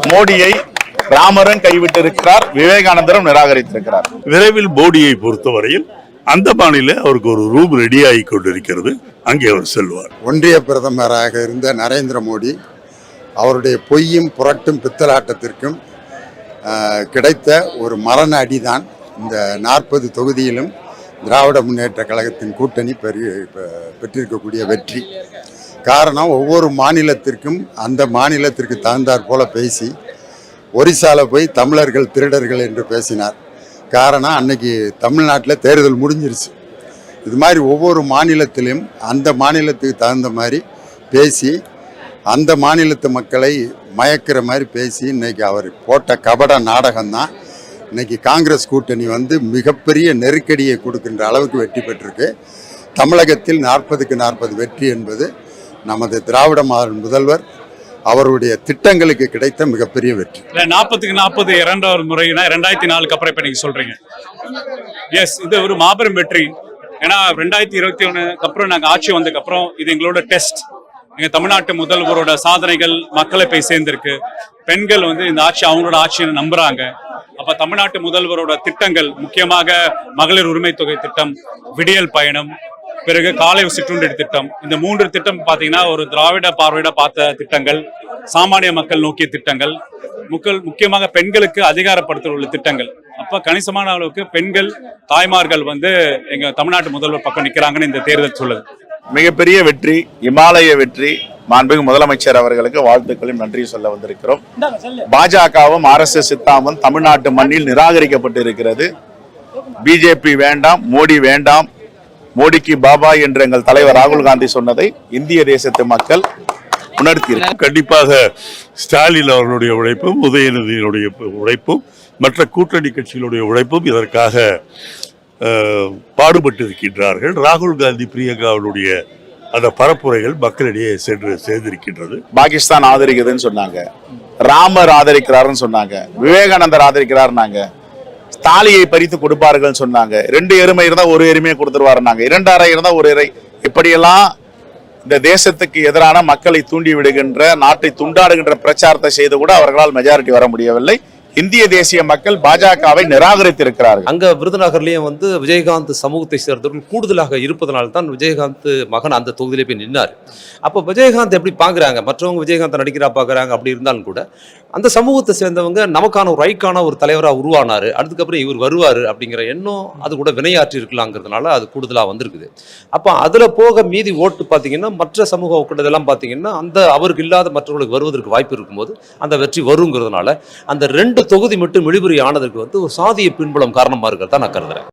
மோடியை ராமரும் கைவிட்டிருக்கிறார், விவேகானந்தரும் நிராகரித்திருக்கிறார். விரைவில் மோடியை பொறுத்தவரையில் அந்த மாநில அவருக்கு ஒரு ரூம் ரெடி ஆகி கொண்டிருக்கிறது, அங்கே அவர் செல்வார். ஒன்றிய பிரதமராக இருந்த நரேந்திர மோடி அவருடைய பொய்யும் புரட்டும் பித்தலாட்டத்திற்கும் கிடைத்த ஒரு மரண அடிதான் இந்த 40 தொகுதியிலும் திராவிட முன்னேற்ற கழகத்தின் கூட்டணி பெற்றிருக்கக்கூடிய வெற்றி. காரணம், ஒவ்வொரு மாநிலத்திற்கும் அந்த மாநிலத்திற்கு தகுந்தாற் போல பேசி ஒரிசாவில் போய் தமிழர்கள் திருடர்கள் என்று பேசினார். காரணம், அன்னைக்கு தமிழ்நாட்டில் தேர்தல் முடிஞ்சிருச்சு. இது மாதிரி ஒவ்வொரு மாநிலத்திலும் அந்த மாநிலத்துக்கு தகுந்த மாதிரி பேசி அந்த மாநிலத்து மக்களை மயக்கிற மாதிரி பேசி இன்னைக்கு அவர் போட்ட கபட நாடகம்தான் இன்னைக்கு காங்கிரஸ் கூட்டணி மிகப்பெரிய நெருக்கடியை கொடுக்கின்ற அளவுக்கு வெற்றி பெற்றிருக்கு. தமிழகத்தில் 40க்கு 40 வெற்றி என்பது நமது திராவிட முதல்வர் அவருடைய திட்டங்களுக்கு கிடைத்த மிகப்பெரிய வெற்றி. 40க்கு 40 இரண்டாவது முறைனா 2004க்கு அப்புறம் இப்ப நீங்க சொல்றீங்க. எஸ், இது ஒரு மாபெரும் வெற்றி. ஏன்னா 2021க்கு அப்புறம் நாங்க ஆட்சி வந்ததுக்கு அப்புறம் இது எங்களோட டெஸ்ட். எங்க தமிழ்நாட்டு முதல்வரோட சாதனைகள் மக்களை போய் சேர்ந்திருக்கு. பெண்கள் இந்த ஆட்சி அவங்களோட ஆட்சியை நம்புறாங்க. அப்ப தமிழ்நாட்டு முதல்வரோட திட்டங்கள், முக்கியமாக மகளிர் உரிமை தொகை திட்டம், விடியல் பயணம், பிறகு காலை சிற்றுண்டி திட்டம், இந்த 3 திட்டம் பாத்தீங்கன்னா ஒரு திராவிட பார்வையிட பார்த்த திட்டங்கள், சாமானிய மக்கள் நோக்கிய திட்டங்கள், முக்கியமாக பெண்களுக்கு அதிகாரப்படுத்த உள்ள திட்டங்கள். அப்ப கணிசமான அளவுக்கு பெண்கள் தாய்மார்கள் எங்க தமிழ்நாட்டு முதல்வர் பக்கம் நிக்கிறாங்கன்னு இந்த தேர்தல் சொல்லுது. மிகப்பெரிய வெற்றி, இமாலய வெற்றி. மாண்புமிகு முதலமைச்சர் அவர்களுக்கு வாழ்த்துக்களையும் நன்றி சொல்ல வந்திருக்கிறோம். பாஜகவும் RSS சித்தாந்தமும் தமிழ்நாட்டு மண்ணில் நிராகரிக்கப்பட்டு இருக்கிறது. பிஜேபி வேண்டாம், மோடி வேண்டாம், மோடிக்கு பாபா என்று எங்கள் தலைவர் ராகுல் காந்தி சொன்னதை இந்திய தேசத்து மக்கள் உணர்த்தியிருக்கிறார். கண்டிப்பாக ஸ்டாலின் அவர்களுடைய உழைப்பும், உதயநிதியினுடைய உழைப்பும், மற்ற கூட்டணி கட்சிகளுடைய உழைப்பும் இதற்காக பாடுபட்டு இருக்கின்றார்கள். ராகுல் காந்தி பிரியங்காவுடைய அந்த பரப்புரைகள் மக்களிடையே சென்று சேர்ந்திருக்கின்றது. பாகிஸ்தான் ஆதரிக்குதுன்னு சொன்னாங்க, ராமர் ஆதரிக்கிறாருன்னு சொன்னாங்க, விவேகானந்தர் ஆதரிக்கிறாருன்னாங்க, தாலியை பறித்து கொடுப்பார்கள் சொன்னாங்க, 2 எருமை இருந்தா 1 எருமையை கொடுத்துருவாருன்னாங்க, 2 அறை இருந்தா 1 இறை. இப்படியெல்லாம் இந்த தேசத்துக்கு எதிரான மக்களை தூண்டி விடுகின்ற, நாட்டை துண்டாடுகின்ற பிரச்சாரத்தை செய்து கூட அவர்களால் மெஜாரிட்டி வர முடியவில்லை. இந்திய தேசிய மக்கள் பாஜகவை நிராகரித்திருக்கிறார்கள். அங்க விருதுநகர்லயும் விஜயகாந்த் சமூகத்தை சேர்ந்தவர்கள் கூடுதலாக இருப்பதனால தான் விஜயகாந்த் மகன் அந்த தொகுதியிலே போய் நின்னார். அப்போ விஜயகாந்த் எப்படி பாக்குறாங்க, மற்றவங்க விஜயகாந்த் நடிக்கிறா பாக்குறாங்க. அப்படி இருந்தாலும் கூட அந்த சமூகத்தை சேர்ந்தவங்க நமக்கான ஒரு ரைக்கான ஒரு தலைவராக உருவானாரு, அதுக்கப்புறம் இவர் வருவாரு அப்படிங்கிற எண்ணம் அது கூட வினையாற்றி இருக்கலாங்கிறதுனால அது கூடுதலாக வந்திருக்குது. அப்போ அதுல போக மீதி ஓட்டு பார்த்தீங்கன்னா மற்ற சமூக ஓட்டுதெல்லாம் பார்த்தீங்கன்னா அந்த அவருக்கு இல்லாத மற்றவர்களுக்கு வருவதற்கு வாய்ப்பு இருக்கும்போது அந்த வெற்றி வருங்கிறதுனால அந்த 2 தொகுதி மட்டும் இழுபறி ஆனதுக்கு ஒரு சாதிய பின்புலம் காரணமா இருக்கிறதா நான் கருதுறேன்.